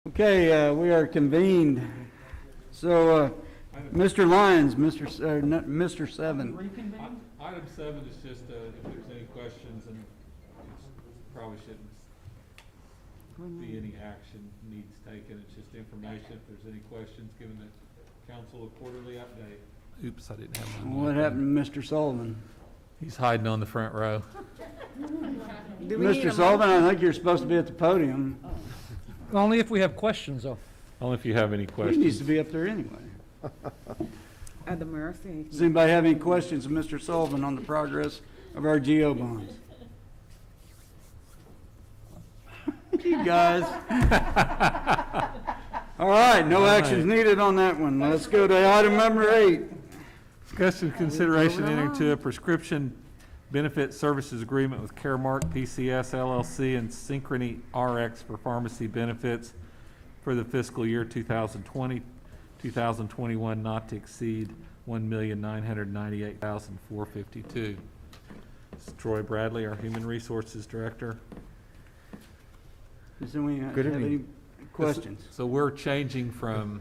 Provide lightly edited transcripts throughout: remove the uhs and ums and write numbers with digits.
Okay, we are convened. So, Mr. Lyons, Mr. Seven. Item 7 is just if there's any questions, and it probably shouldn't be any action needs taken. It's just information. If there's any questions, giving the council a quarterly update. Oops, I didn't have my. What happened to Mr. Sullivan? He's hiding on the front row. Mr. Sullivan, I think you're supposed to be at the podium. Only if we have questions, though. Only if you have any He questions. needs to be up there anyway. The Murphy. Does anybody have any questions of Mr. Sullivan on the progress of our GO bonds? You guys. All right, no actions needed on that one. Let's go to item number 8. Discussion consideration entering into a prescription benefit services agreement with Caremark PCS LLC and Synchrony RX for pharmacy benefits for the fiscal year 2020, 2021, not to exceed $1,998,452. This is Troy Bradley, our Human Resources Director. Does anyone have Good any evening. questions? So we're changing from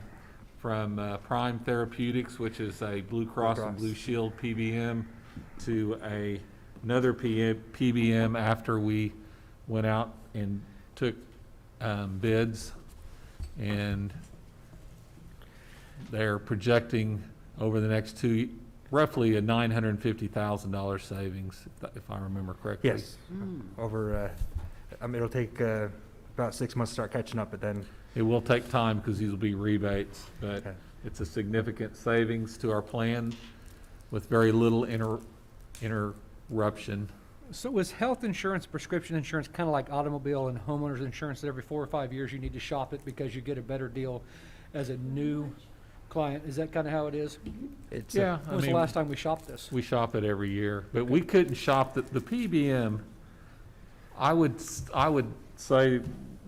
Prime Therapeutics, which is a Blue Cross and Blue Shield PBM, to another PBM after we went out and took bids, and they're projecting over the next roughly a $950,000 savings, if I remember correctly. Yes. Over, it'll take about 6 months to start catching up, but then. It will take time because these will be rebates, but Okay. it's a significant savings to our plan with very little interruption. So is health insurance, prescription insurance, kind of like automobile and homeowners insurance, that every 4 or 5 years you need to shop it because you get a better deal as a new client? Is that kind of how it is? It's Yeah, When was the last time we shopped this? we shop it every year, but we couldn't shop the PBM. I would say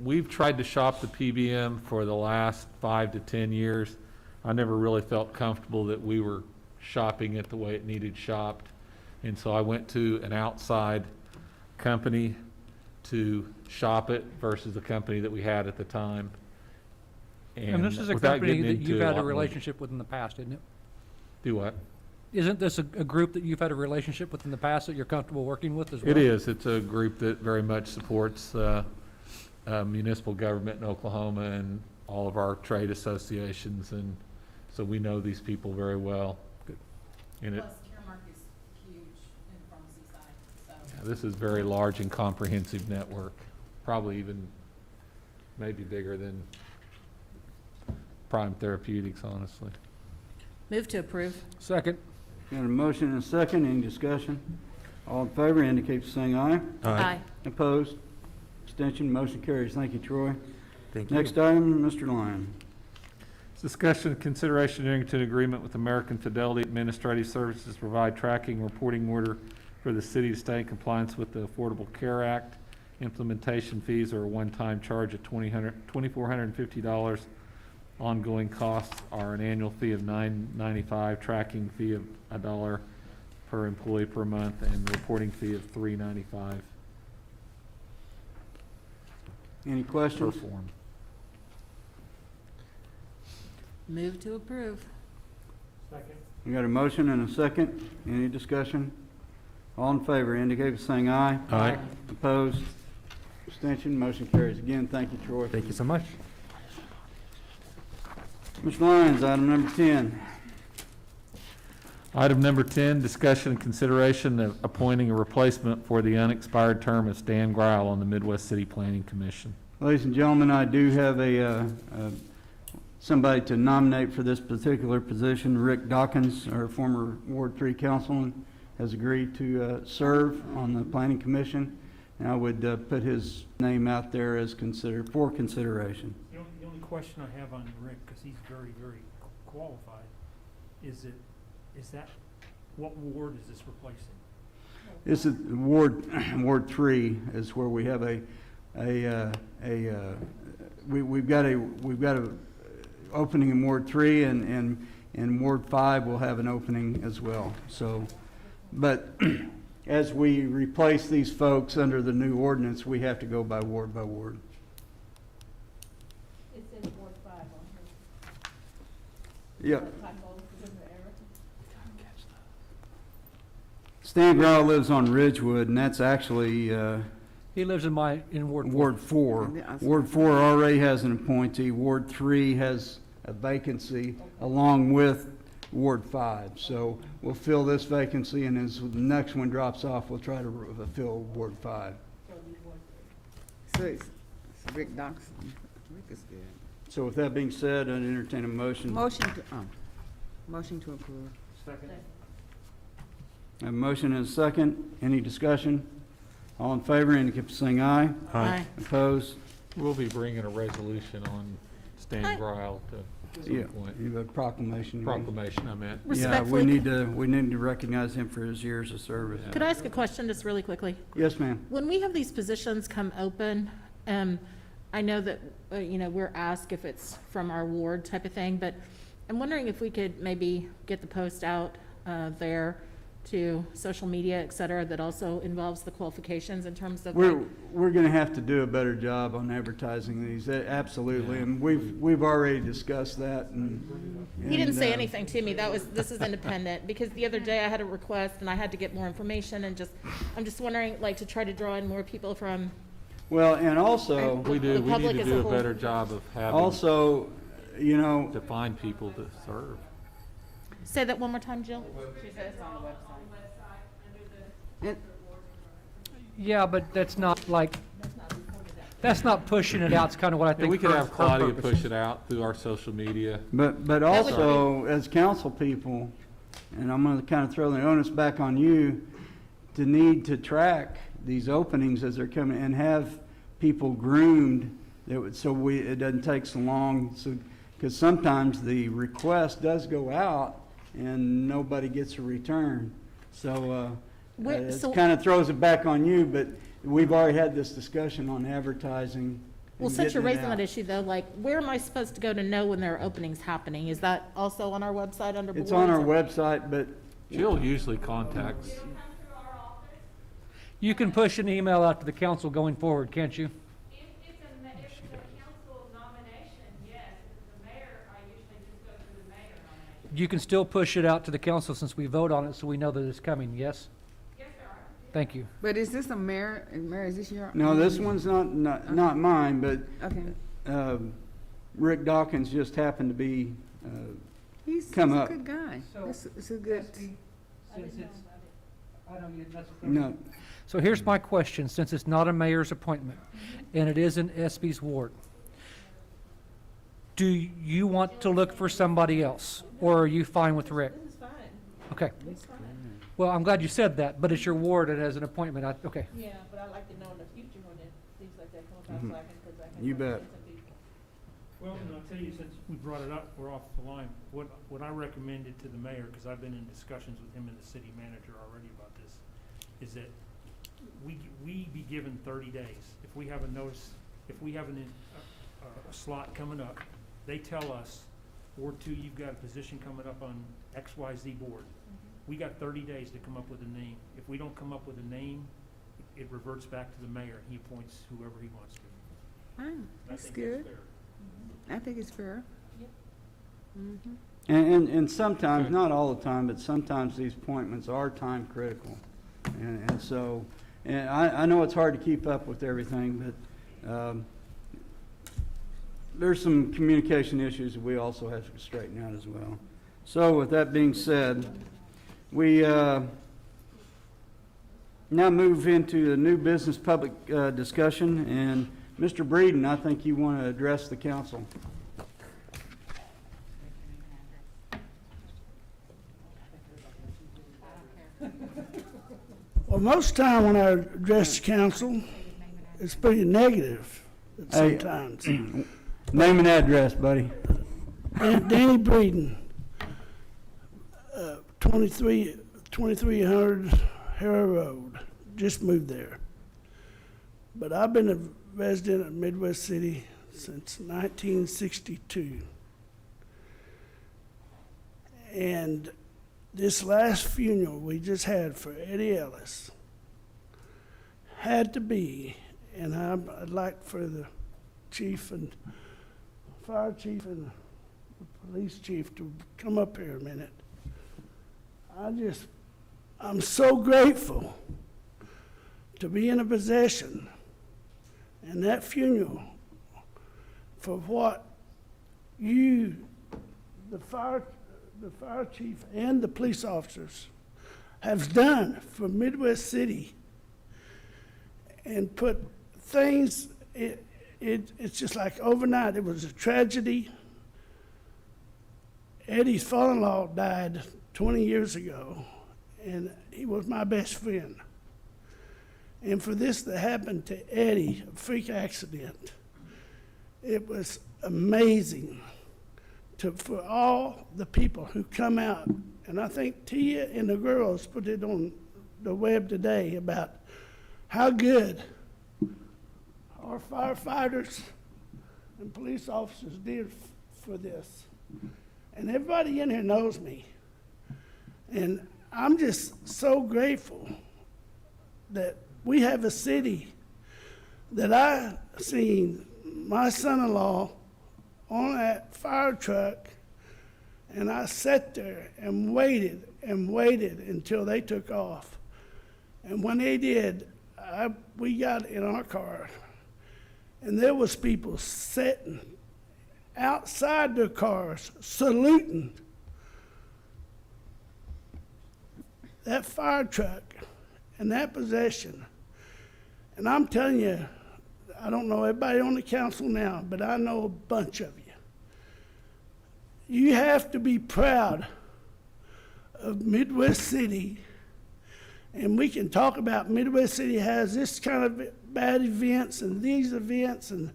we've tried to shop the PBM for the last 5 to 10 years. I never really felt comfortable that we were shopping it the way it needed shopped. And so I went to an outside company to shop it versus the company that we had at the time. And this is a without company getting that into you've had lot a more- relationship with in the past, isn't it? Do what? Isn't this a group that you've had a relationship with in the past that you're comfortable working with as well? It is. It's a group that very much supports municipal government in Oklahoma and all of our trade associations, and so we know these people very well. And it, Plus, Caremark is huge in the pharmacy side, so. this is very large and comprehensive network, probably even maybe bigger than Prime Therapeutics, honestly. Move to approve. Second. Got a motion and a second. Any discussion? All in favor indicate by saying aye. Aye. Opposed? Abstention? Motion carries. Thank you, Troy. Thank you. Next item, Mr. Lyon. Discussion and consideration entering into an agreement with American Fidelity Administrative Services to provide tracking and reporting order for the city to stay in compliance with the Affordable Care Act. Implementation fees are a one-time charge of $2,450. Ongoing costs are an annual fee of $9.95, tracking fee of $1 per employee per month, and reporting fee of $3.95 Any per questions? form. Move to approve. We got a motion and a second. Any discussion? All in favor indicate by saying aye. Aye. Opposed? Abstention? Motion carries. Again, thank you, Troy. Thank you so much. Mr. Lyons, item number 10. Item number 10, discussion and consideration of appointing a replacement for the unexpired term of Stan Greil on the Midwest City Planning Commission. Ladies and gentlemen, I do have somebody to nominate for this particular position. Rick Dawkins, our former Ward 3 councilman, has agreed to serve on the Planning Commission, and I would put his name out there as for consideration. The only question I have on Rick, because he's very, very qualified, is that, what ward is this replacing? This is Ward 3 is where we have we've got a opening in Ward 3, and Ward 5 will have an opening as well. So, but as we replace these folks under the new ordinance, we have to go by ward by ward. It's Yeah. Stan Grau lives on Ridgewood, and that's actually He lives in Ward 4. Ward 4. Ward 4 already has an appointee. Ward 3 has a vacancy along with Ward 5. So we'll fill this vacancy, and as the next one drops off, we'll try to fill Ward 5. So it's Rick Dawson. Rick is good. So with that being said, I'd entertain a motion. Motion to approve. Second. A motion and a second. Any discussion? All in favor, indicate by saying aye. Aye. Opposed? We'll be bringing a resolution on Stan Gryle to Yeah, some point. you have a proclamation. you mean? Proclamation, I meant. Yeah, Respectfully, we need to recognize him for his years of service. could I ask a question just really quickly? Yes, ma'am. When we have these positions come open, I know that, we're asked if it's from our ward type of thing, but I'm wondering if we could maybe get the post out there to social media, et cetera, that also involves the qualifications in terms of like, We're gonna have to do a better job on advertising these, absolutely, and we've already discussed that, and. he didn't say and, anything to me. This is independent, because the other day I had a request and I had to get more information and I'm just wondering, like, to try to draw in more people from, Well, and also, We The need public to as a do a whole. better job of having, also, to find people to serve. say that one more time, Jill? Yeah, but that's not like, that's not pushing it out. It's kind of what I And think. we could her- have her Claudia purpose push is. it out through our social media. but That would also, as council people, and I'm gonna kind of throw the onus back on you, to need to track these openings as they're coming, and have people groomed, it doesn't take so long, because sometimes the request does go out, and nobody gets a return. So, it So- kind of throws it back on you, but we've already had this discussion on advertising. Well, and since you're getting it raising that out. issue though, like, where am I supposed to go to know when there are openings happening? Is that also on our website under boards? It's on our or- website, but Jill usually contacts. You can push an email out to the council going forward, can't you? If it's a council nomination, yes. If it's the mayor, I usually just go through the mayor nomination. You can still push it out to the council since we vote on it, so we know that it's coming, yes? Yes, sir. Thank you. But is this a mayor, is this your? no, this one's not mine, but Okay. Rick Dawkins just happened to be, He's Come a up. good guy. So- It's a good, no, So here's my question, since it's not a mayor's appointment, and it is in SB's ward. Do you want to look for somebody else, or are you fine with Rick? This is fine. Okay. Well, I'm glad you said that, but it's your ward and as an appointment, okay. Yeah, but I like to know in the future when things like that come Mhm. about, because I can. You bet. recommend some people. Well, and I'll tell you, since we brought it up, we're off the line. What I recommended to the mayor, because I've been in discussions with him and the city manager already about this, is that we be given 30 days. If we have a notice, if we have a slot coming up, they tell us, Ward 2, you've got a position coming up on XYZ board. We got 30 days to come up with a name. If we don't come up with a name, it reverts back to the mayor, and he appoints whoever he wants to. fine, I that's think good. fair. I think it's fair. Mhm. and sometimes, not all the time, but sometimes these appointments are time critical. And so, and I know it's hard to keep up with everything, but there's some communication issues that we also have to straighten out as well. So with that being said, we now move into the new business public discussion, and Mr. Breeden, I think you want to address the council. Well, most time when I address the council, it's pretty negative Hey. sometimes. Name and address, buddy. Danny Breeden, 2300 Harrow Road, just moved there. But I've been a resident of Midwest City since 1962. And this last funeral we just had for Eddie Ellis had to be, and I'd like for the chief and fire chief and the police chief to come up here a minute. I'm so grateful to be in a possession and that funeral for what you, the fire chief and the police officers have done for Midwest City and put things, it's just like overnight. It was a tragedy. Eddie's father-in-law died 20 years ago, and he was my best friend. And for this to happen to Eddie, a freak accident, it was amazing for all the people who come out. And I think Tia and the girls put it on the web today about how good our firefighters and police officers did for this. And everybody in here knows me. And I'm just so grateful that we have a city that I seen my son-in-law on that fire truck, and I sat there and waited until they took off. And when they did, we got in our car, and there was people sitting outside their cars saluting that fire truck and that possession. And I'm telling you, I don't know everybody on the council now, but I know a bunch of you. You have to be proud of Midwest City, and we can talk about Midwest City has this kind of bad events and these events and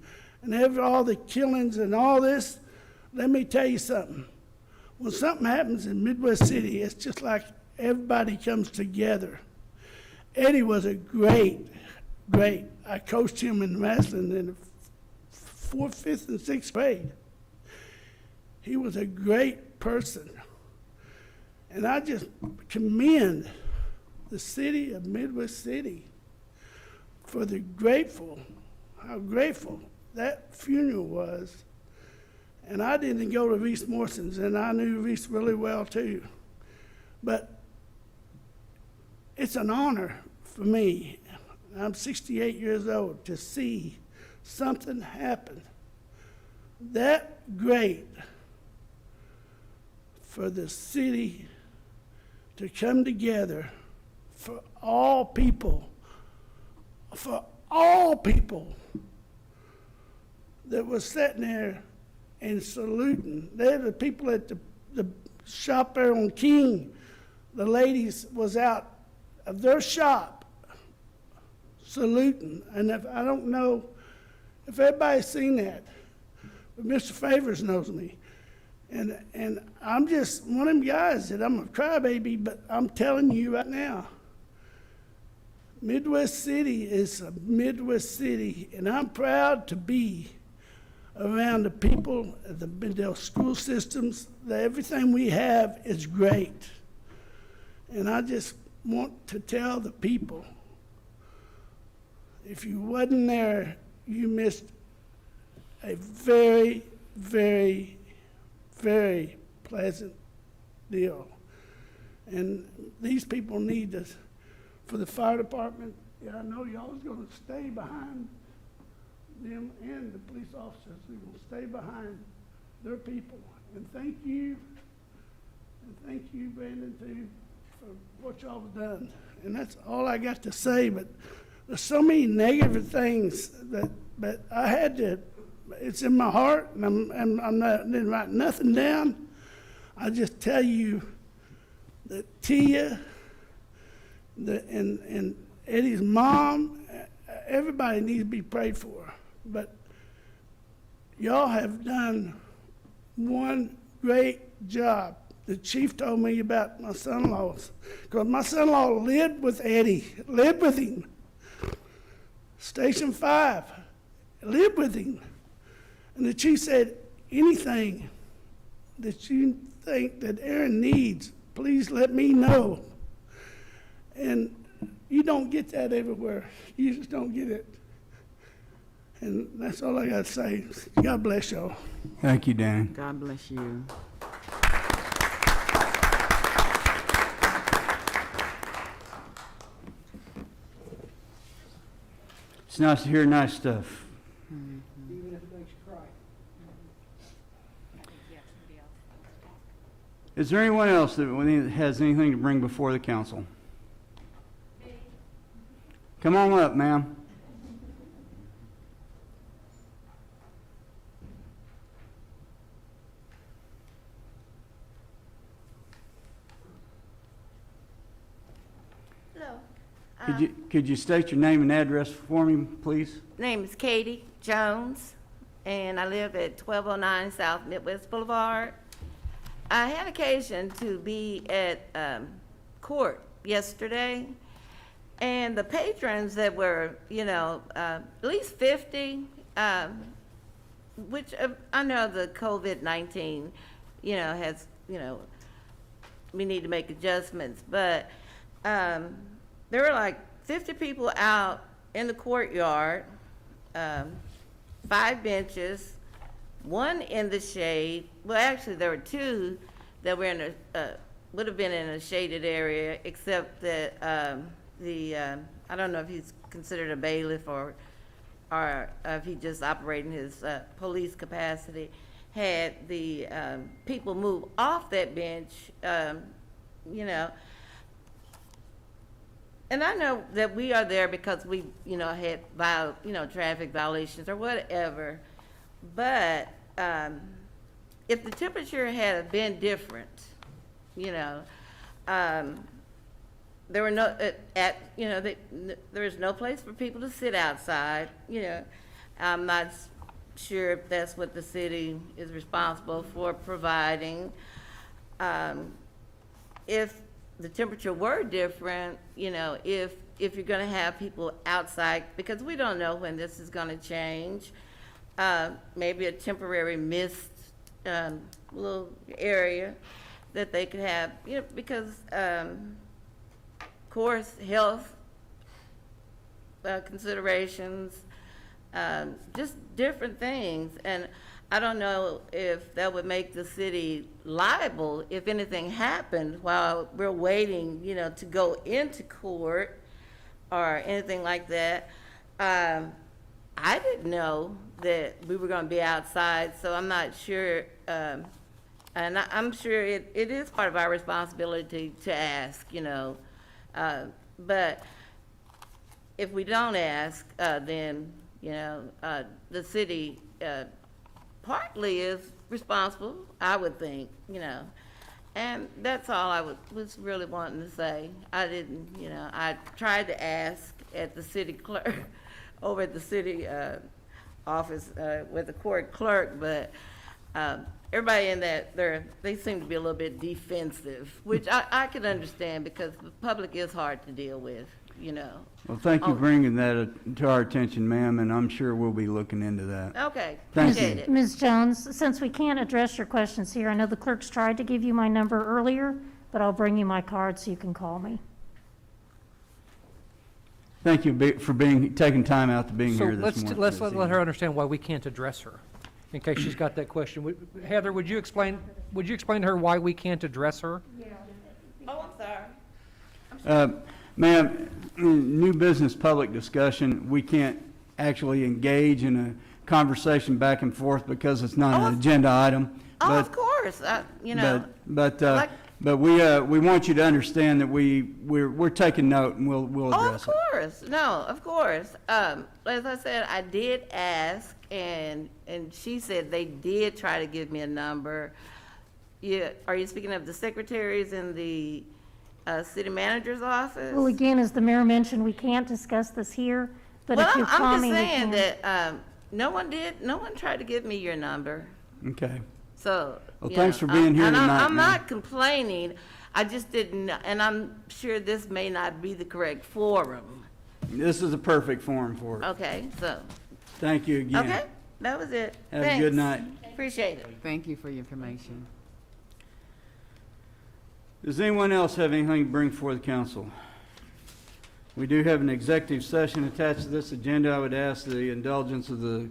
all the killings and all this. Let me tell you something. When something happens in Midwest City, it's just like everybody comes together. Eddie was a great, I coached him in wrestling in the 4th, 5th, and 6th grade. He was a great person. And I just commend the city of Midwest City for how grateful that funeral was. And I didn't go to Reese Morrison's, and I knew Reese really well too. But it's an honor for me, I'm 68 years old, to see something happen that great for the city to come together for all people that was sitting there and saluting. They're the people at the shop there on King. The ladies was out of their shop saluting. And I don't know if everybody's seen that, but Mr. Favors knows me. And I'm just one of them guys that I'm a crybaby, but I'm telling you right now, Midwest City is a Midwest City, and I'm proud to be around the people, the school systems. Everything we have is great. And I just want to tell the people, if you wasn't there, you missed a very, very, very pleasant deal. And these people need us. For the fire department, I know y'all's gonna stay behind them and the police officers. We're gonna stay behind their people. And thank you, Brandon, too, for what y'all have done. And that's all I got to say, but there's so many negative things that I had to, it's in my heart, and I'm not, didn't write nothing down. I just tell you that Tia, and Eddie's mom, everybody needs to be prayed for. But y'all have done one great job. The chief told me about my son-in-laws, because my son-in-law lived with Eddie, lived with him. Station 5, lived with him. And the chief said, anything that you think that Aaron needs, please let me know. And you don't get that everywhere. You just don't get it. And that's all I got to say. God bless y'all. Thank you, Danny. God bless you. It's nice to hear nice stuff. Even if it makes you cry. Is there anyone else that has anything to bring before the council? Come on up, ma'am. Hello. Could you state your name and address for me, please? Name is Katie Jones, and I live at 1209 South Midwest Boulevard. I had occasion to be at court yesterday, and the patrons that were, at least 50, which I know the COVID-19, has, we need to make adjustments, but there were like 50 people out in the courtyard, 5 benches, 1 in the shade. Well, actually, there were 2 that were in would have been in a shaded area, except that I don't know if he's considered a bailiff or if he just operating his police capacity, had the people move off that bench, And I know that we are there because we, had traffic violations or whatever. But if the temperature had been different, there were there was no place for people to sit outside. I'm not sure if that's what the city is responsible for providing. If the temperature were different, if you're going to have people outside, because we don't know when this is going to change, maybe a temporary mist little area that they could have, because of course health considerations, just different things. And I don't know if that would make the city liable if anything happened while we're waiting, to go into court or anything like that. I didn't know that we were going to be outside, so I'm not sure. And I'm sure it is part of our responsibility to ask, but if we don't ask, then, the city partly is responsible, I would think, and that's all I was really wanting to say. I didn't, I tried to ask at the city clerk, over at the city office with the court clerk, but everybody in that, they seem to be a little bit defensive, which I can understand because the public is hard to deal with, Well, thank you for bringing that to our attention, ma'am, and I'm sure we'll be looking into that. Okay, Thank appreciate you. it. Ms. Jones, since we can't address your questions here, I know the clerk's tried to give you my number earlier, but I'll bring you my card so you can call me. Thank you for taking time out to being So here this morning. let's let her understand why we can't address her, in case she's got that question. Heather, would you explain to her why we can't address her? Oh, I'm sorry. Ma'am, new business public discussion, we can't actually engage in a conversation back and forth because it's not an agenda item. Oh, of course, But we want you to understand that we're taking note and we'll Oh, of address it. course, no, of course. As I said, I did ask, and she said they did try to give me a number. Are you speaking of the secretaries in the city manager's office? Well, again, as the mayor mentioned, we can't discuss this here, but if you call I'm me, just we saying can. that no one tried to give me your number. Okay. So. Well, thanks for being here tonight, I'm ma'am. not complaining, I just didn't, and I'm sure this may not be the correct forum. This is a perfect forum for it. Okay, so, Thank you again. okay, that was it. Have a good night. Appreciate it. Thank you for your information. Does anyone else have anything to bring before the council? We do have an executive session attached to this agenda. I would ask the indulgence of the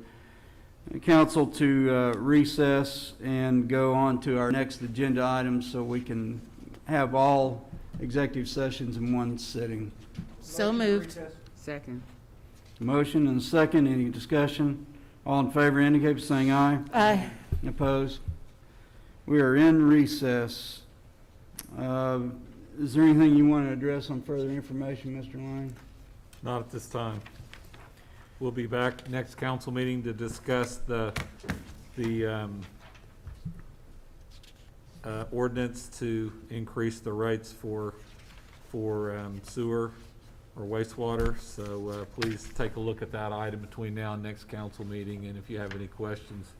council to recess and go on to our next agenda item so we can have all executive sessions in one sitting. So moved. Second. Motion and second. Any discussion? All in favor indicate by saying aye. Aye. Opposed? We are in recess. Is there anything you want to address on further information, Mr. Lang? Not at this time. We'll be back next council meeting to discuss the ordinance to increase the rates for sewer or wastewater. So please take a look at that item between now and next council meeting. And if you have any questions,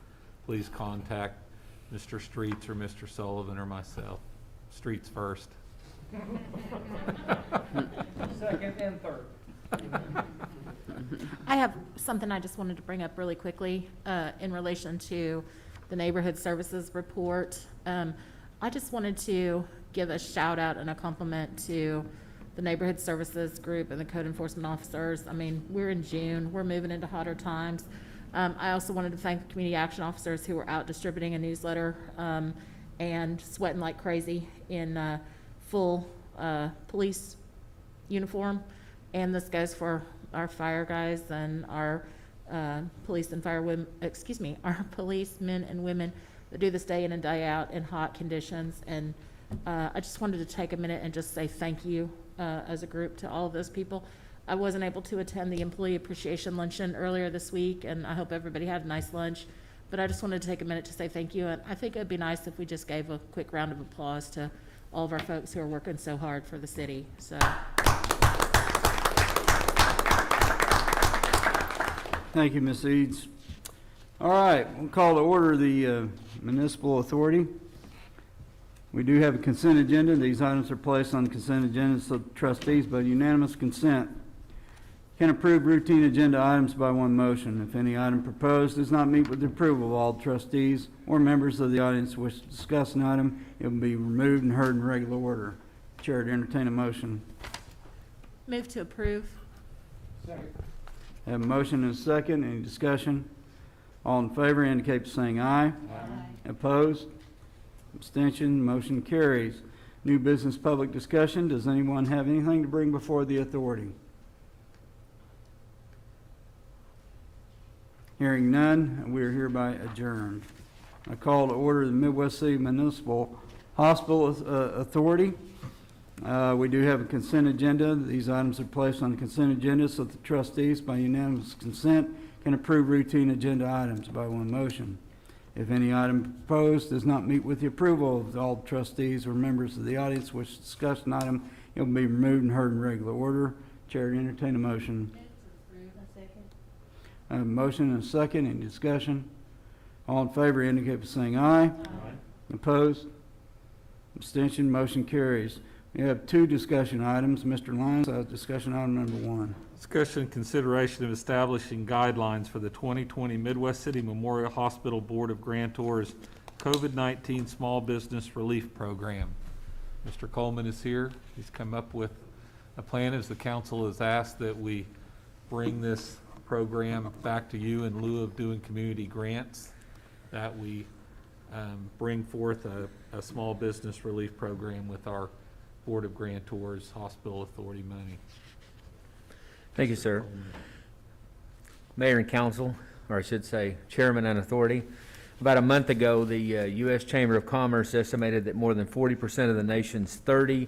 please contact Mr. Streets or Mr. Sullivan or myself. Streets first. Second and third. I have something I just wanted to bring up really quickly in relation to the neighborhood services report. I just wanted to give a shout out and a compliment to the neighborhood services group and the code enforcement officers. I mean, we're in June, we're moving into hotter times. I also wanted to thank the community action officers who were out distributing a newsletter and sweating like crazy in full police uniform. And this goes for our fire guys and our police and fire women, our policemen and women that do this day in and day out in hot conditions. And I just wanted to take a minute and just say thank you as a group to all of those people. I wasn't able to attend the employee appreciation luncheon earlier this week, and I hope everybody had a nice lunch. But I just wanted to take a minute to say thank you. And I think it'd be nice if we just gave a quick round of applause to all of our folks who are working so hard for the city. So. Thank you, Ms. Eads. All right, we'll call to order the municipal authority. We do have a consent agenda. These items are placed on the consent agenda so the trustees by unanimous consent can approve routine agenda items by one motion. If any item proposed does not meet with the approval of all trustees or members of the audience who wish to discuss an item, it will be removed and heard in regular order. Chair to entertain a motion. Move to approve. Second. Have a motion and a second. Any discussion? All in favor indicate by saying aye. Aye. Opposed? Abstention? Motion carries. New business public discussion. Does anyone have anything to bring before the authority? Hearing none, we are hereby adjourned. I call to order the Midwest City Municipal Hospital Authority. We do have a consent agenda. These items are placed on the consent agenda so the trustees, by unanimous consent, can approve routine agenda items by one motion. If any item proposed does not meet with the approval of all trustees or members of the audience which discuss an item, it will be removed and heard in regular order. Chair to entertain a motion. I have a motion and a second. Any discussion? All in favor indicate by saying aye. Aye. Opposed? Abstention? Motion carries. We have two discussion items. Mr. Lyons, discussion item number one. Discussion and consideration of establishing guidelines for the 2020 Midwest City Memorial Hospital Board of Grantors COVID-19 Small Business Relief Program. Mr. Coleman is here. He's come up with a plan, as the council has asked that we bring this program back to you in lieu of doing community grants, that we bring forth a small business relief program with our Board of Grantors Hospital Authority money. Thank you, sir. Mayor and council, or I should say chairman and authority. About a month ago, the U.S. Chamber of Commerce estimated that more than 40% of the nation's 30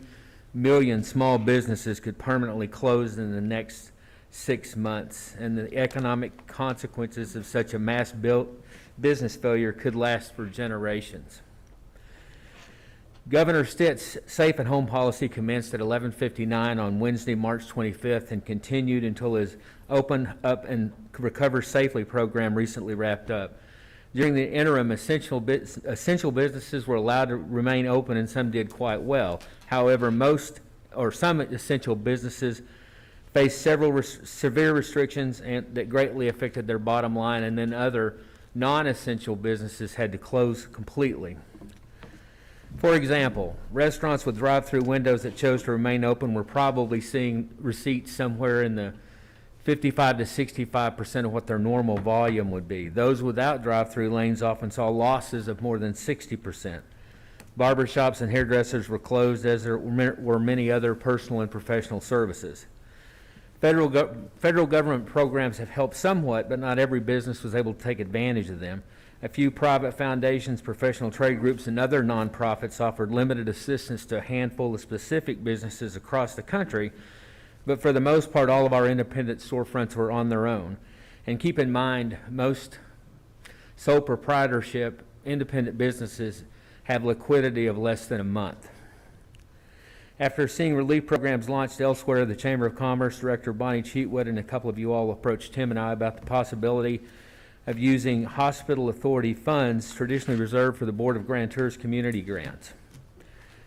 million small businesses could permanently close in the next 6 months, and the economic consequences of such a mass business failure could last for generations. Governor Stitt's Safe at Home policy commenced at 11:59 on Wednesday, March 25th, and continued until his Open Up and Recover Safely program recently wrapped up. During the interim, essential businesses were allowed to remain open, and some did quite well. However, some essential businesses faced several severe restrictions that greatly affected their bottom line, and then other non-essential businesses had to close completely. For example, restaurants with drive-through windows that chose to remain open were probably seeing receipts somewhere in the 55 to 65% of what their normal volume would be. Those without drive-through lanes often saw losses of more than 60%. Barbershops and hairdressers were closed, as there were many other personal and professional services. Federal government programs have helped somewhat, but not every business was able to take advantage of them. A few private foundations, professional trade groups, and other nonprofits offered limited assistance to a handful of specific businesses across the country, but for the most part, all of our independent storefronts were on their own. And keep in mind, most sole proprietorship independent businesses have liquidity of less than a month. After seeing relief programs launched elsewhere, the Chamber of Commerce Director Bonnie Cheatwood and a couple of you all approached Tim and I about the possibility of using hospital authority funds traditionally reserved for the Board of Grantors community grants.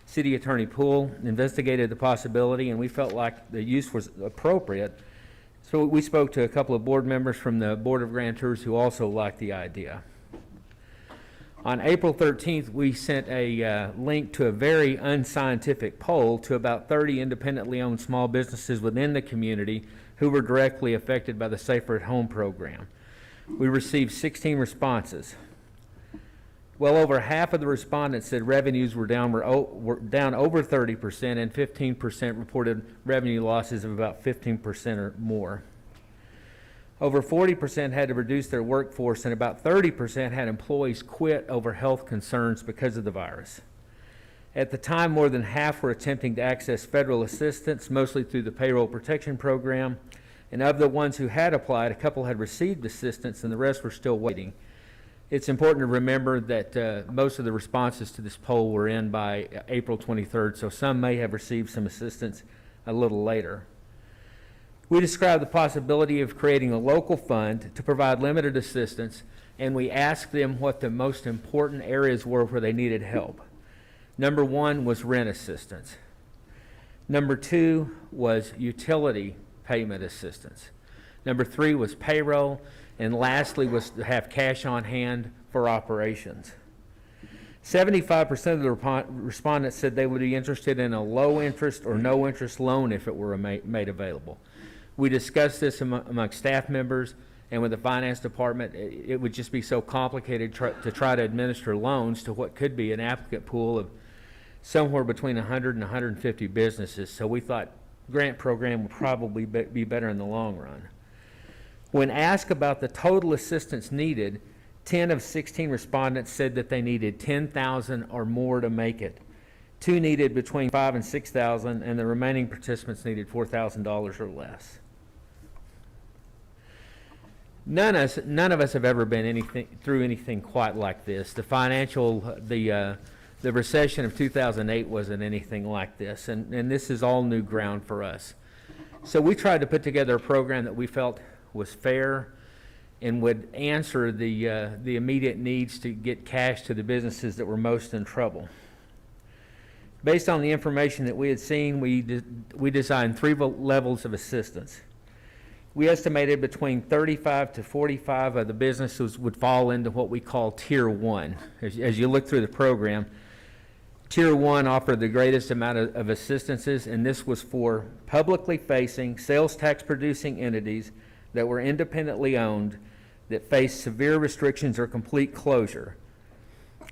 City Attorney Poole investigated the possibility, and we felt like the use was appropriate. So we spoke to a couple of board members from the Board of Grantors who also liked the idea. On April 13th, we sent a link to a very unscientific poll to about 30 independently owned small businesses within the community who were directly affected by the Safer at Home program. We received 16 responses. Well over half of the respondents said revenues were down over 30%, and 15% reported revenue losses of about 15% or more. Over 40% had to reduce their workforce, and about 30% had employees quit over health concerns because of the virus. At the time, more than half were attempting to access federal assistance, mostly through the Payroll Protection Program, and of the ones who had applied, a couple had received assistance and the rest were still waiting. It's important to remember that most of the responses to this poll were in by April 23rd, so some may have received some assistance a little later. We described the possibility of creating a local fund to provide limited assistance, and we asked them what the most important areas were where they needed help. Number one was rent assistance. Number two was utility payment assistance. Number three was payroll, and lastly was to have cash on hand for operations. 75% of the respondents said they would be interested in a low interest or no interest loan if it were made available. We discussed this among staff members and with the finance department. It would just be so complicated to try to administer loans to what could be an applicant pool of somewhere between 100 and 150 businesses. So we thought grant program would probably be better in the long run. When asked about the total assistance needed, 10 of 16 respondents said that they needed $10,000 or more to make it. 2 needed between $5,000 and $6,000, and the remaining participants needed $4,000 or less. None of us have ever been through anything quite like this. The recession of 2008 wasn't anything like this, and this is all new ground for us. So we tried to put together a program that we felt was fair and would answer the immediate needs to get cash to the businesses that were most in trouble. Based on the information that we had seen, we designed 3 levels of assistance. We estimated between 35 to 45 of the businesses would fall into what we call Tier 1. As you look through the program, Tier 1 offered the greatest amount of assistances, and this was for publicly facing, sales tax producing entities that were independently owned that faced severe restrictions or complete closure.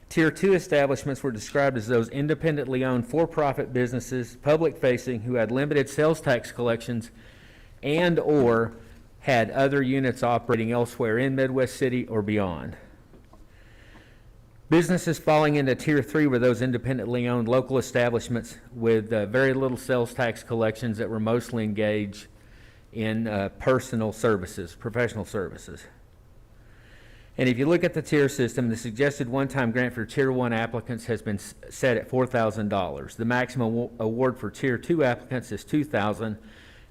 Tier 2 establishments were described as those independently owned for-profit businesses, public-facing, who had limited sales tax collections and or had other units operating elsewhere in Midwest City or beyond. Businesses falling into Tier 3 were those independently owned local establishments with very little sales tax collections that were mostly engaged in personal services, professional services. And if you look at the tier system, the suggested one-time grant for Tier 1 applicants has been set at $4,000. The maximum award for Tier 2 applicants is $2,000,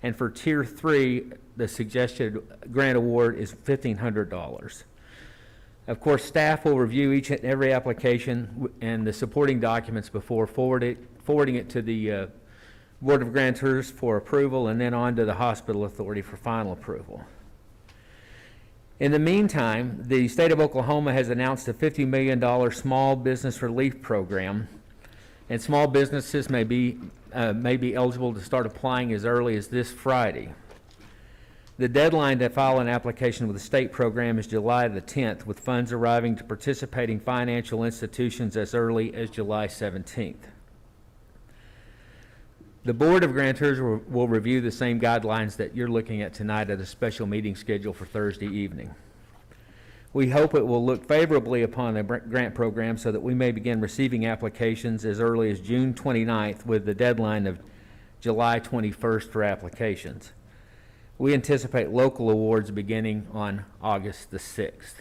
and for Tier 3, the suggested grant award is $1,500. Of course, staff will review each and every application and the supporting documents before forwarding it to the Board of Grantors for approval, and then on to the Hospital Authority for final approval. In the meantime, the state of Oklahoma has announced a $50 million small business relief program and small businesses may be eligible to start applying as early as this Friday. The deadline to file an application with the state program is July the 10th, with funds arriving to participating financial institutions as early as July 17th. The Board of Grantors will review the same guidelines that you're looking at tonight at a special meeting scheduled for Thursday evening. We hope it will look favorably upon the grant program so that we may begin receiving applications as early as June 29th, with the deadline of July 21st for applications. We anticipate local awards beginning on August the 6th.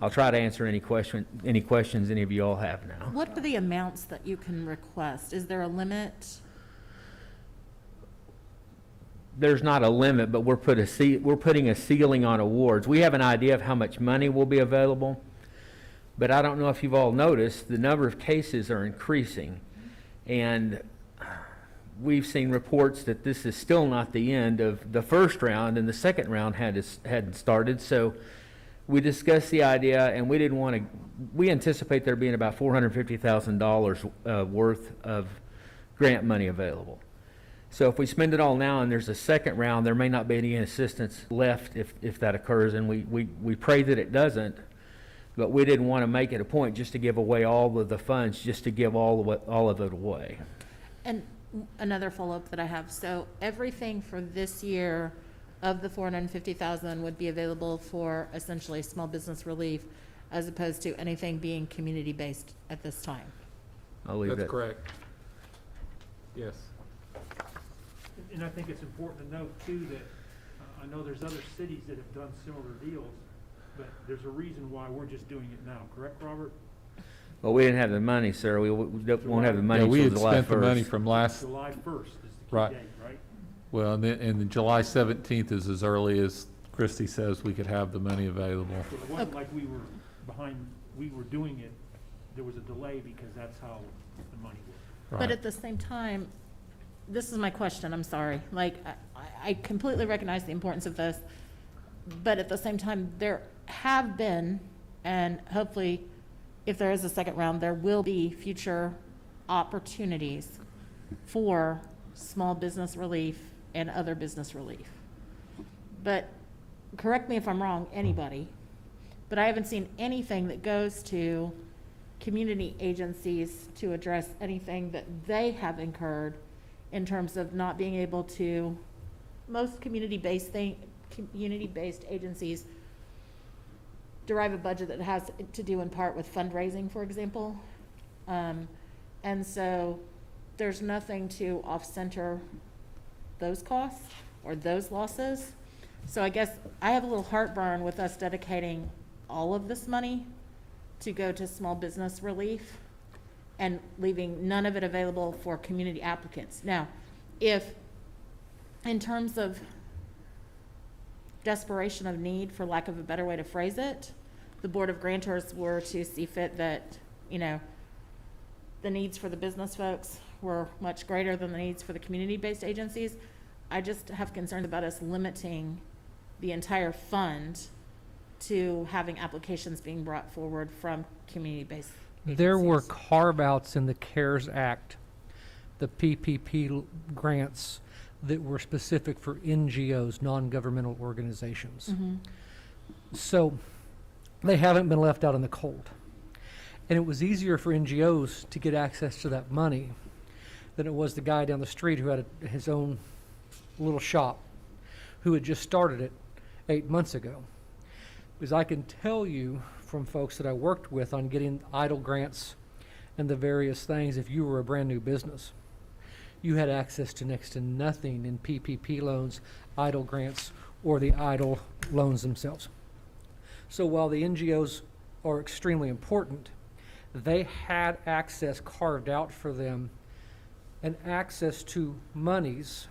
I'll try to answer any questions any of you all have now. What are the amounts that you can request? Is there a limit? There's not a limit, but we're putting a ceiling on awards. We have an idea of how much money will be available, but I don't know if you've all noticed, the number of cases are increasing. And we've seen reports that this is still not the end of the first round, and the second round hadn't started. So we discussed the idea, and we anticipate there being about $450,000 worth of grant money available. So if we spend it all now and there's a second round, there may not be any assistance left if that occurs, and we pray that it doesn't. But we didn't want to make it a point just to give away all of the funds, just to give all of it away. And another follow-up that I have, so everything for this year of the 450,000 would be available for essentially small business relief, as opposed to anything being community-based at this time? I'll leave it. That's correct. Yes. And I think it's important to note too that, I know there's other cities that have done similar deals, but there's a reason why we're just doing it now, correct, Robert? Well, we didn't have the money, sir. We won't have the money Yeah, we until had July 1st. spent the money from last, July 1st is the key Right. date, right? well, and then July 17th is as early as Christie says we could have the money available. So it wasn't like we were behind, we were doing it, there was a delay because that's how the money worked. But Right. at the same time, this is my question, I'm sorry. Like, I completely recognize the importance of this, but at the same time, there have been, and hopefully, if there is a second round, there will be future opportunities for small business relief and other business relief. But, correct me if I'm wrong, anybody, but I haven't seen anything that goes to community agencies to address anything that they have incurred in terms of not being able to, most community-based agencies derive a budget that has to do in part with fundraising, for example. And so there's nothing to off-center those costs or those losses. So I guess I have a little heartburn with us dedicating all of this money to go to small business relief and leaving none of it available for community applicants. Now, if, in terms of desperation of need, for lack of a better way to phrase it, the Board of Grantors were to see fit that, the needs for the business folks were much greater than the needs for the community-based agencies, I just have concerns about us limiting the entire fund to having applications being brought forward from community-based agencies. There were carve-outs in the CARES Act, the PPP grants that were specific for NGOs, non-governmental organizations. Mhm. So they haven't been left out in the cold. And it was easier for NGOs to get access to that money than it was the guy down the street who had his own little shop, who had just started it 8 months ago. Because I can tell you from folks that I worked with on getting idle grants and the various things, if you were a brand new business, you had access to next to nothing in PPP loans, idle grants, or the idle loans themselves. So while the NGOs are extremely important, they had access carved out for them and access to monies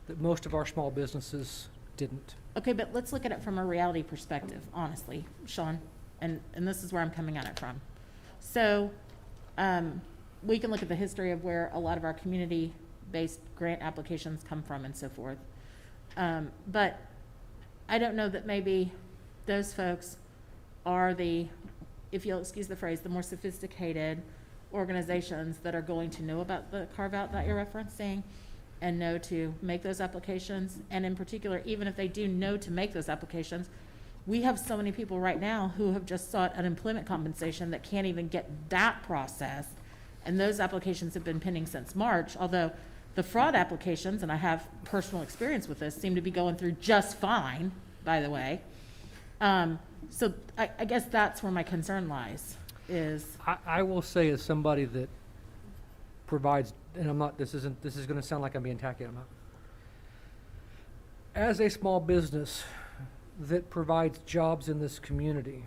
that most of our small businesses didn't. Okay, but let's look at it from a reality perspective, honestly, Sean, and this is where I'm coming at it from. So, we can look at the history of where a lot of our community-based grant applications come from and so forth. But I don't know that maybe those folks are the, if you'll excuse the phrase, the more sophisticated organizations that are going to know about the carve-out that you're referencing and know to make those applications. And in particular, even if they do know to make those applications, we have so many people right now who have just sought unemployment compensation that can't even get that processed. And those applications have been pending since March, although the fraud applications, and I have personal experience with this, seem to be going through just fine, by the way. So I guess that's where my concern lies, is, I will say as somebody that provides, and I'm not, this is going to sound like I'm being tacky, I'm not. As a small business that provides jobs in this community,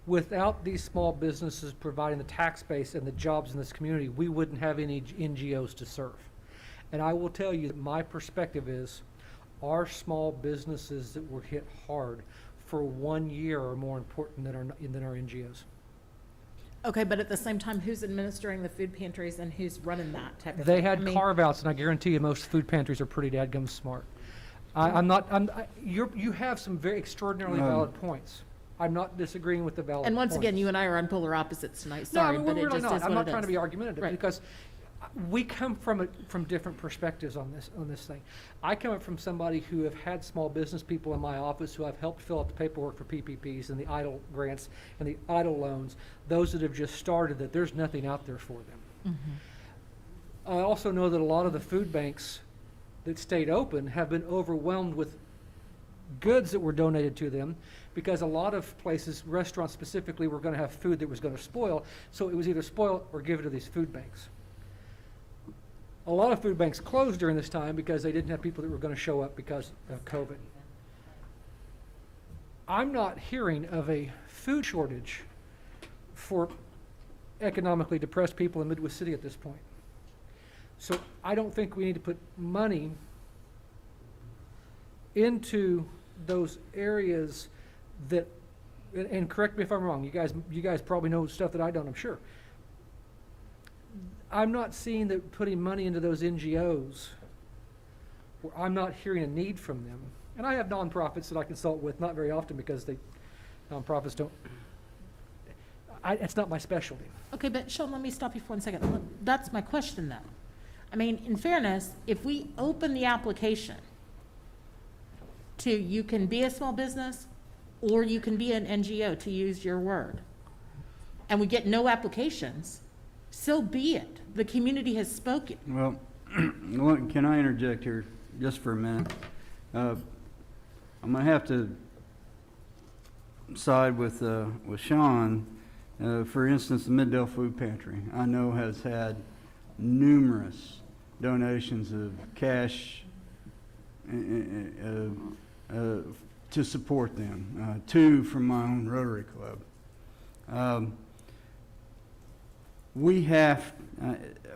without these small businesses providing the tax base and the jobs in this community, we wouldn't have any NGOs to serve. And I will tell you that my perspective is our small businesses that were hit hard for 1 year are more important than our NGOs. okay, but at the same time, who's administering the food pantries and who's running that type of thing? They had I mean, carve-outs, and I guarantee you most food pantries are pretty dadgum smart. You have some very extraordinarily valid points. I'm not disagreeing with the valid points. And once again, you and I are on polar opposites tonight, No, I sorry, mean, but we're it really just not. is I'm what not it trying to is. be argumentative, Right. because we come from different perspectives on this thing. I come up from somebody who have had small business people in my office who I've helped fill out the paperwork for PPPs and the EIDL grants and the EIDL loans, those that have just started, that there's nothing out there for them. I also know that a lot of the food banks that stayed open have been overwhelmed with goods that were donated to them, because a lot of places, restaurants specifically, were going to have food that was going to spoil, so it was either spoil or give it to these food banks. A lot of food banks closed during this time because they didn't have people that were going to show up because of COVID. I'm not hearing of a food shortage for economically depressed people in Midwest City at this point. So I don't think we need to put money into those areas that, and correct me if I'm wrong, you guys probably know stuff that I don't, I'm sure. I'm not seeing that putting money into those NGOs, where I'm not hearing a need from them. And I have nonprofits that I consult with, not very often, because nonprofits don't, it's not my specialty. Okay, but Sean, let me stop you for 1 second. That's my question, though. I mean, in fairness, if we open the application to, you can be a small business or you can be an NGO, to use your word, and we get no applications, so be it. The community has spoken. Well, can I interject here just for a minute? I'm going to have to side with Sean. For instance, the Middale Food Pantry, I know, has had numerous donations of cash to support them, 2 from my own Rotary Club. We have,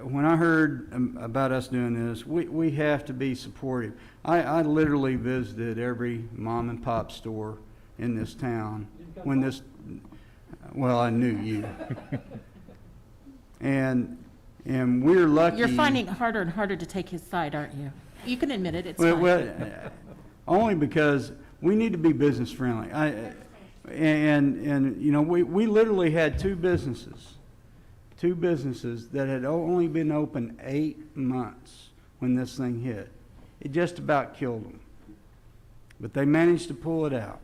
when I heard about us doing this, we have to be supportive. I literally visited every mom and pop store in this town when this, well, I knew you. And we're lucky. You're finding it harder and harder to take his side, aren't you? You can admit it, it's Well, fine. well, only because we need to be business friendly. And you know, we literally had two businesses that had only been open 8 months when this thing hit. It just about killed them, but they managed to pull it out.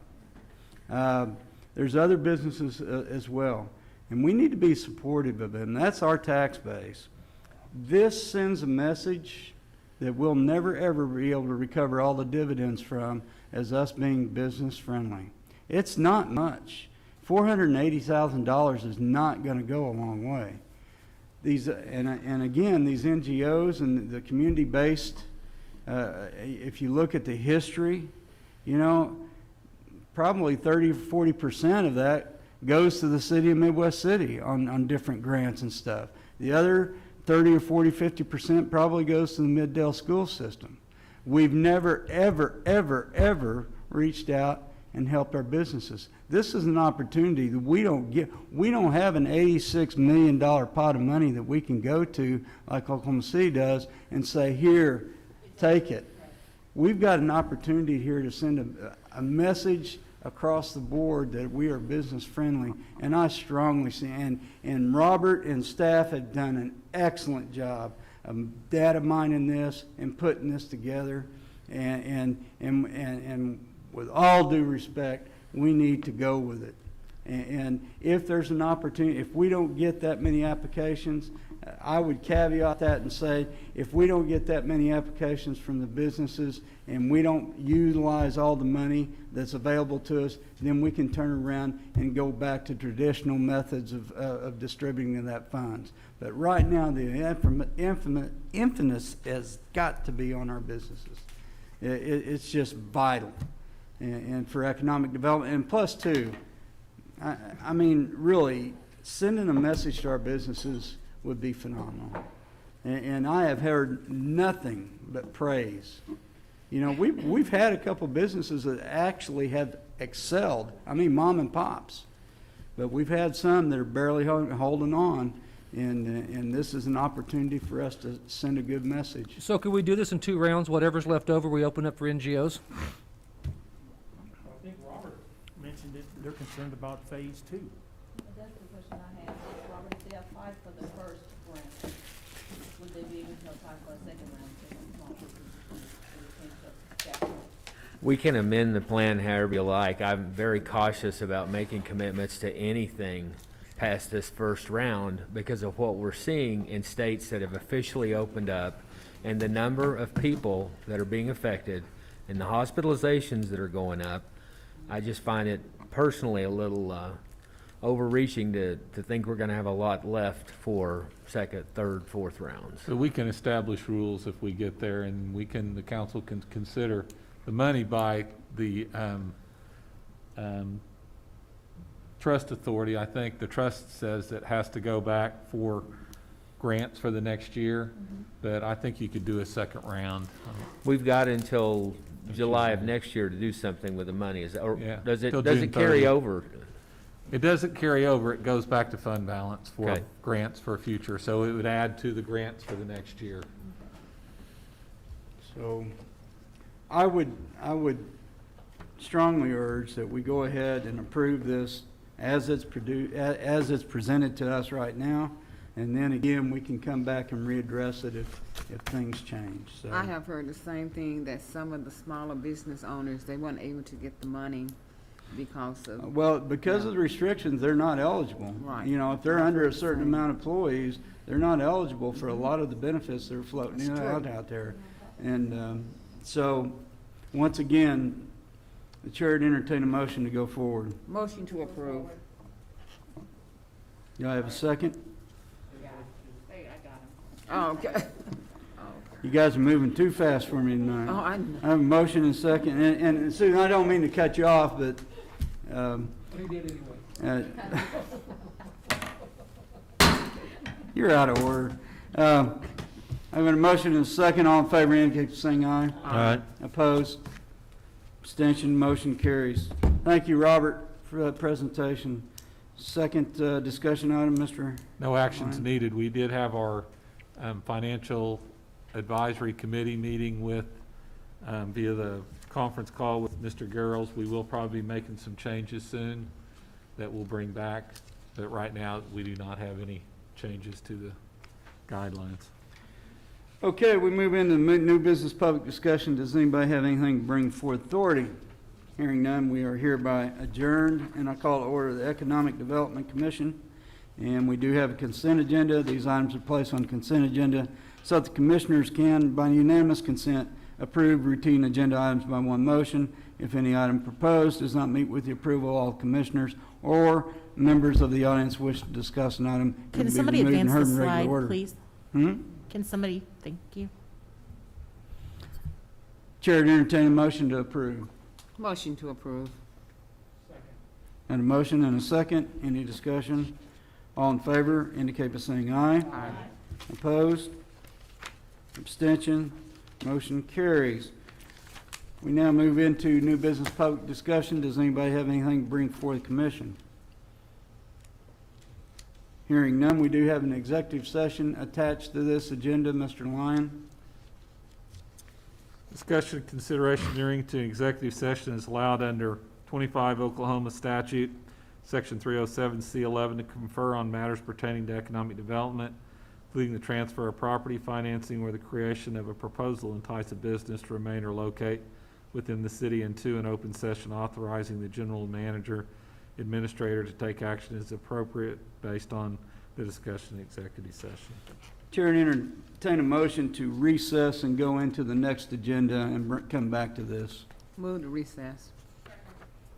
There's other businesses as well, and we need to be supportive of them. That's our tax base. This sends a message that we'll never ever be able to recover all the dividends from as us being business friendly. It's not much. $480,000 is not going to go a long way. These and again, these NGOs and the community-based, if you look at the history, you know, probably 30 or 40% of that goes to the city of Midwest City on different grants and stuff. The other 30 or 40, 50% probably goes to the Middale school system. We've never, ever, ever, ever reached out and helped our businesses. This is an opportunity that we don't get. We don't have an $86 million pot of money that we can go to like Oklahoma City does and say, here, take it. We've got an opportunity here to send a message across the board that we are business friendly, and I strongly see, and Robert and staff have done an excellent job of data mining this and putting this together, and with all due respect, we need to go with it. And if there's an opportunity, if we don't get that many applications, I would caveat that and say, if we don't get that many applications from the businesses and we don't utilize all the money that's available to us, then we can turn around and go back to traditional methods of distributing that funds. But right now, the emphasis has got to be on our businesses. It's just vital, and for economic development. And plus, too, I mean, really, sending a message to our businesses would be phenomenal. And I have heard nothing but praise. You know, we've had a couple businesses that actually have excelled. I mean, mom and pops. But we've had some that are barely holding on. And this is an opportunity for us to send a good message. So could we do this in 2 rounds? Whatever's left over, we open up for NGOs? I think Robert mentioned it, they're concerned about phase 2. That's the question I have. Robert, if they applied for the first grant, would they be able to apply for a second round? We can amend the plan however you like. I'm very cautious about making commitments to anything past this first round because of what we're seeing in states that have officially opened up and the number of people that are being affected and the hospitalizations that are going up. I just find it personally a little overreaching to think we're going to have a lot left for second, third, fourth rounds. So we can establish rules if we get there, and the council can consider the money by the trust authority. I think the trust says it has to go back for grants for the next year, but I think you could do a second round. We've got until July of next year to do something with the money. Or Yeah, does till it June carry 30th. over? It doesn't carry over, it goes back to fund balance for Okay. grants for future, so it would add to the grants for the next year. So I would strongly urge that we go ahead and approve this as it's as it's presented to us right now. And then again, we can come back and readdress it if things change. So I have heard the same thing, that some of the smaller business owners, they weren't able to get the money because of, well, because of the restrictions, they're not eligible. Right. You know, if they're under a certain amount of employees, they're not eligible for a lot of the benefits that are floating That's true. out there. And so, once again, the chair would entertain a motion to go forward. motion to approve. Do I have a second? Hey, I got him. Oh, okay. You guys are moving too fast for me tonight. Oh, I know. I have a motion and a second, and Susan, I don't mean to cut you off, but, We did anyway. you're out of order. I have a motion and a second. All in favor, indicate by saying aye. Aye. Opposed? Abstention, motion carries. Thank you, Robert, for that presentation. Second discussion item, Mr. No actions Ryan? needed. We did have our financial advisory committee meeting with, via the conference call with Mr. Garrels. We will probably be making some changes soon that we'll bring back, but right now, we do not have any changes to the guidelines. Okay, we move into new business public discussion. Does anybody have anything to bring before authority? Hearing none, we are hereby adjourned, and I call to order the Economic Development Commission. And we do have a consent agenda. These items are placed on consent agenda so that the commissioners can, by unanimous consent, approve routine agenda items by one motion. If any item proposed does not meet with the approval of all commissioners or members of the audience wish to discuss an item, it will Can be somebody removed and advance the heard in regular slide, order. please? Hmm? Can somebody, thank you. Chair to entertain a motion to approve. Motion to approve. And a motion and a second. Any discussion? All in favor indicate by saying aye. Aye. Opposed? Abstention? Motion carries. We now move into new business public discussion. Does anybody have anything to bring before the commission? Hearing none, we do have an executive session attached to this agenda. Mr. Lyon? Discussion, consideration, entering into executive session is allowed under 25 Oklahoma statute, section 307C11, to confer on matters pertaining to economic development, including the transfer of property, financing, or the creation of a proposal entice a business to remain or locate within the city, and 2, an open session authorizing the general manager, administrator to take action as appropriate based on the discussion in executive session. Chair, would entertain a motion to recess and go into the next agenda and come back to this. Move to recess.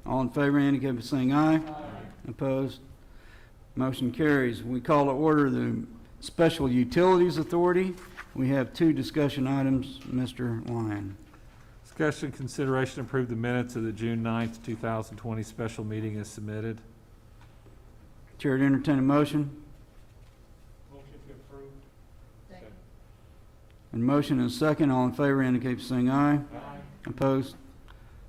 All in favor, indicate by saying aye. Opposed? Motion carries. We call to order the Special Utilities Authority. We have 2 discussion items. Mr. Lyon. Discussion, consideration, approve the minutes of the June 9th, 2020 special meeting as submitted. Chair, to entertain a motion. Motion to approve. And motion and second. All in favor, indicate by saying aye. Aye. Opposed?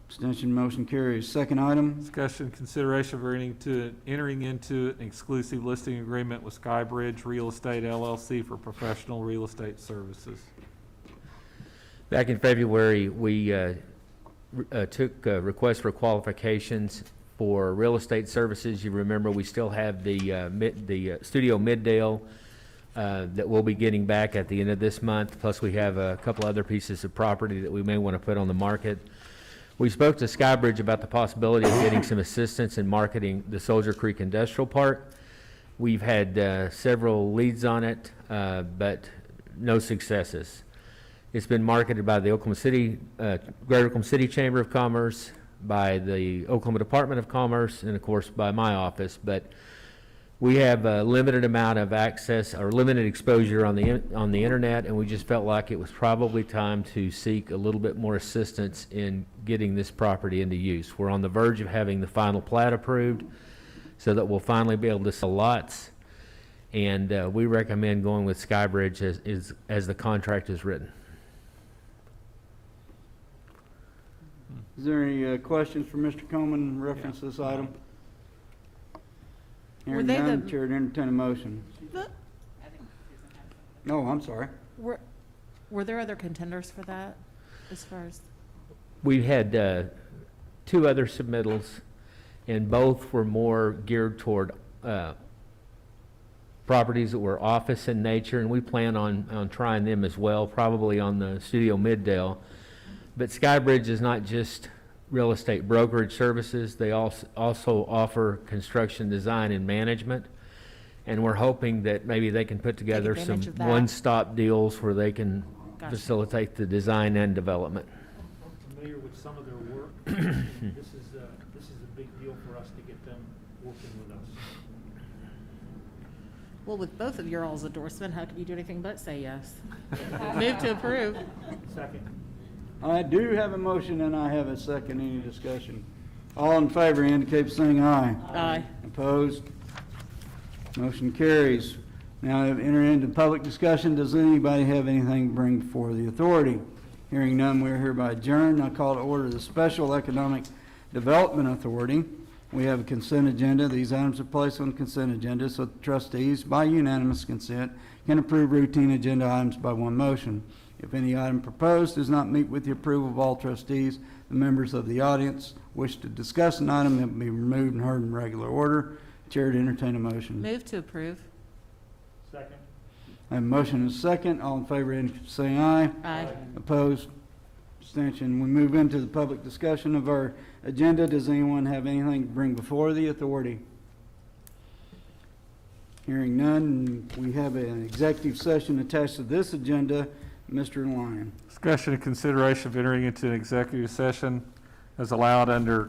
Abstention, motion carries. Second item. Discussion, consideration of entering into an exclusive listing agreement with Skybridge Real Estate LLC for professional real estate services. Back in February, we took requests for qualifications for real estate services. You remember, we still have the Studio Middale that we'll be getting back at the end of this month. Plus, we have a couple other pieces of property that we may want to put on the market. We spoke to Skybridge about the possibility of getting some assistance in marketing the Soldier Creek Industrial Park. We've had several leads on it, but no successes. It's been marketed by the Oklahoma City, Greater Oklahoma City Chamber of Commerce, by the Oklahoma Department of Commerce, and of course by my office. But we have a limited amount of access or limited exposure on the internet, and we just felt like it was probably time to seek a little bit more assistance in getting this property into use. We're on the verge of having the final plat approved, so that we'll finally be able to sell lots. And we recommend going with Skybridge as the contract is written. Is there any questions for Mr. Coleman in reference to this item? Hearing they none, the- Chair to entertain a motion. No, I'm sorry. Were there other contenders for that, as far as? We had 2 other submittals, and both were more geared toward properties that were office in nature, and we plan on trying them as well, probably on the Studio Middale. But Skybridge is not just real estate brokerage services. They also offer construction design and management. And we're hoping that maybe they can put together some advantage of that. one-stop deals where they can Gotcha. facilitate the design and development. I'm familiar with some of their work. This is a big deal for us to get them working with us. Well, with both of your all's endorsement, how could you do anything but say yes? Move to approve. Second. I do have a motion and I have a second. Any discussion? All in favor indicate by saying aye. Aye. Opposed? Motion carries. Now enter into public discussion. Does anybody have anything to bring before the authority? Hearing none, we are hereby adjourned. I call to order the Special Economic Development Authority. We have a consent agenda. These items are placed on the consent agenda so the trustees, by unanimous consent, can approve routine agenda items by one motion. If any item proposed does not meet with the approval of all trustees, the members of the audience wish to discuss an item that will be removed and heard in regular order. Chair to entertain a motion. Move to approve. Second. I have a motion and a second. All in favor, indicate by saying aye. Aye. Opposed? Abstention. We move into the public discussion of our agenda. Does anyone have anything to bring before the authority? Hearing none, we have an executive session attached to this agenda. Mr. Lyon. Discussion and consideration of entering into an executive session as allowed under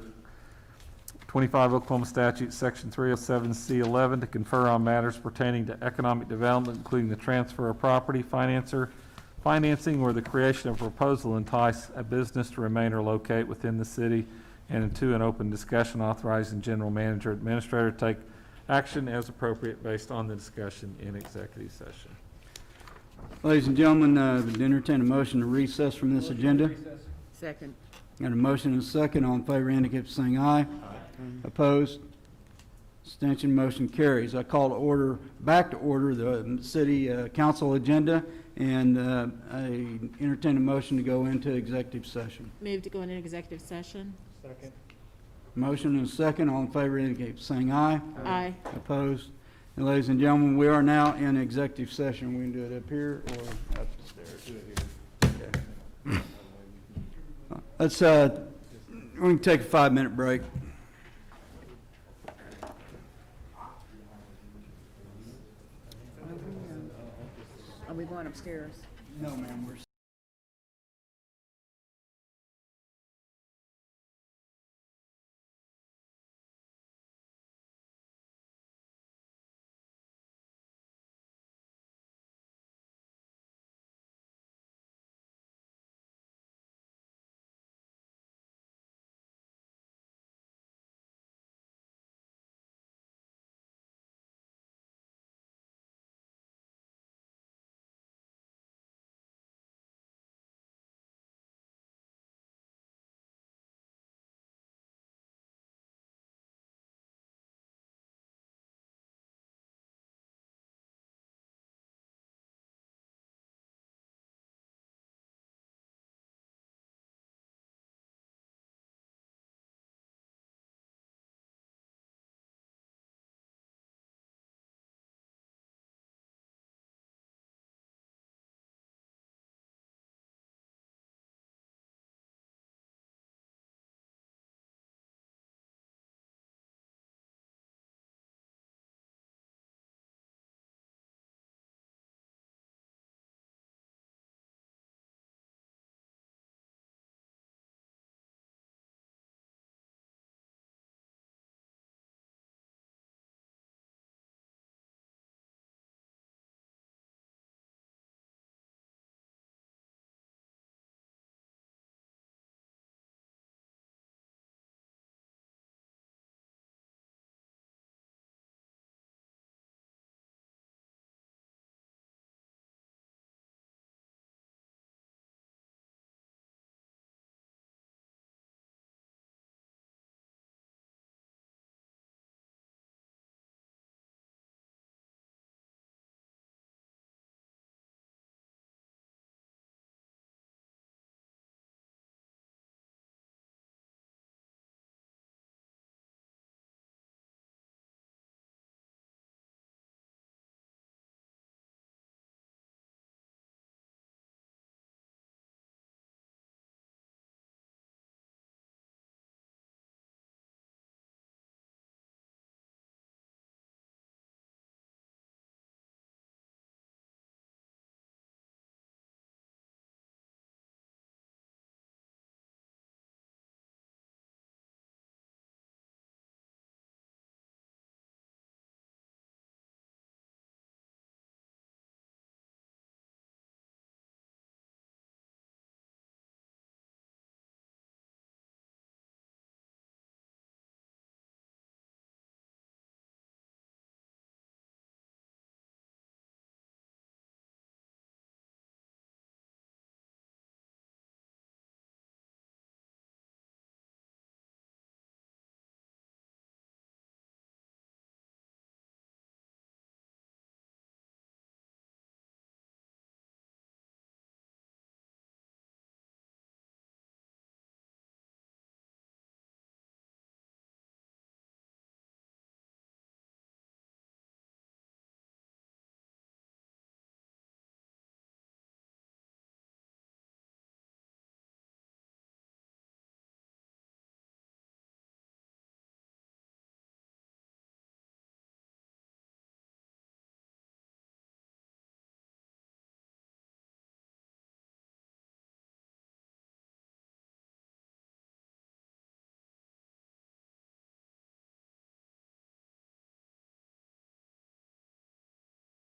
25 Oklahoma Statute, Section 307C11, to confer on matters pertaining to economic development, including the transfer of property, financing, or the creation of a proposal entice a business to remain or locate within the city, and 2, an open discussion authorizing general manager, administrator to take action as appropriate based on the discussion in executive session. Ladies and gentlemen, would entertain a motion to recess from this agenda. Second. Got a motion and a second. All in favor indicate by saying aye. Opposed? Abstention. Motion carries. I call to order, back to order, the city council agenda, and I entertain a motion to go into executive session. Move to go into executive session. Second. Motion and a second. All in favor indicate by saying aye. Aye. Opposed? And ladies and gentlemen, we are now in executive session. We can do it up here or upstairs. Okay. Let's, we can take a 5-minute break. Are we going upstairs? No, ma'am, we're